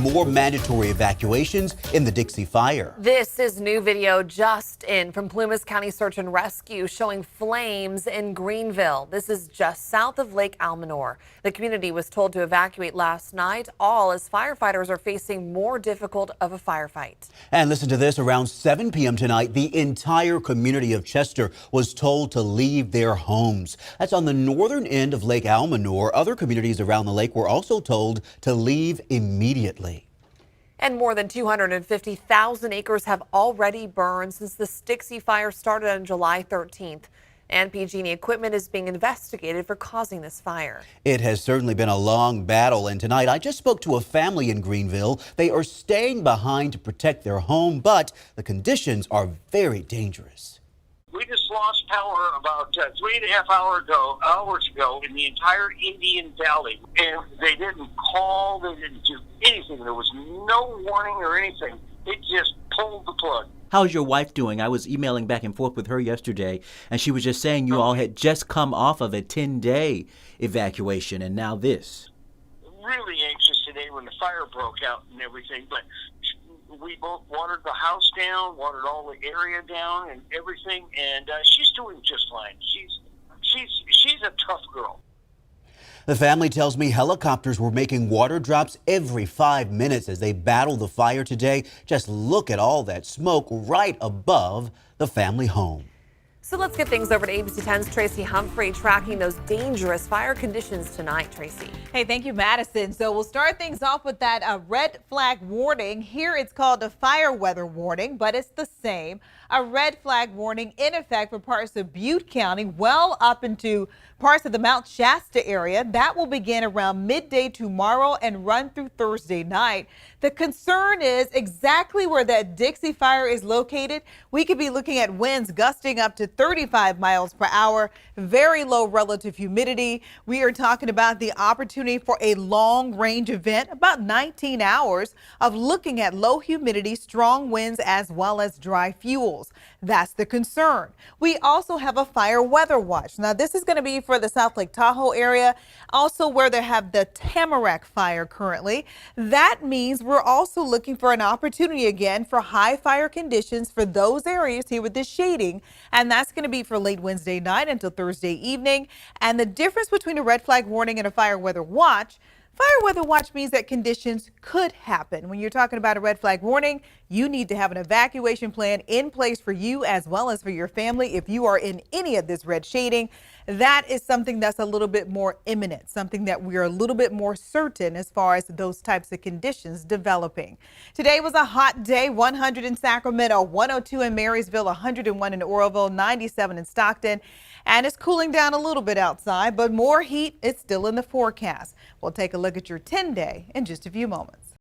More mandatory evacuations in the Dixie Fire. This is new video just in from Plumas County Search and Rescue showing flames in Greenville. This is just south of Lake Almanor. The community was told to evacuate last night, all as firefighters are facing more difficult of a firefight. And listen to this, around 7 p.m. tonight, the entire community of Chester was told to leave their homes. That's on the northern end of Lake Almanor. Other communities around the lake were also told to leave immediately. And more than 250,000 acres have already burned since the Dixie Fire started on July 13th. And PG&E equipment is being investigated for causing this fire. It has certainly been a long battle, and tonight I just spoke to a family in Greenville. They are staying behind to protect their home, but the conditions are very dangerous. We just lost power about 3.5 hours ago in the entire Indian Valley, and they didn't call, they didn't do anything. There was no warning or anything. They just pulled the plug. How's your wife doing? I was emailing back and forth with her yesterday, and she was just saying you all had just come off of a 10-day evacuation, and now this. Really anxious today when the fire broke out and everything, but we both watered the house down, watered all the area down and everything, and she's doing just fine. She's a tough girl. The family tells me helicopters were making water drops every 5 minutes as they battled the fire today. Just look at all that smoke right above the family home. So let's get things over to ABC 10's Tracy Humphrey tracking those dangerous fire conditions tonight. Tracy. Hey, thank you, Madison. So we'll start things off with that red flag warning. Here it's called a fire weather warning, but it's the same. A red flag warning in effect for parts of Butte County, well up into parts of the Mount Shasta area. That will begin around midday tomorrow and run through Thursday night. The concern is exactly where that Dixie Fire is located. We could be looking at winds gusting up to 35 miles per hour, very low relative humidity. We are talking about the opportunity for a long range event, about 19 hours of looking at low humidity, strong winds, as well as dry fuels. That's the concern. We also have a fire weather watch. Now, this is going to be for the South Lake Tahoe area, also where they have the Tamarack fire currently. That means we're also looking for an opportunity again for high fire conditions for those areas here with this shading. And that's going to be for late Wednesday night until Thursday evening. And the difference between a red flag warning and a fire weather watch means that conditions could happen. When you're talking about a red flag warning, you need to have an evacuation plan in place for you as well as for your family. If you are in any of this red shading, that is something that's a little bit more imminent, something that we are a little bit more certain as far as those types of conditions developing. Today was a hot day, 100 in Sacramento, 102 in Marysville, 101 in Oroville, 97 in Stockton. And it's cooling down a little bit outside, but more heat is still in the forecast. We'll take a look at your 10-day in just a few moments.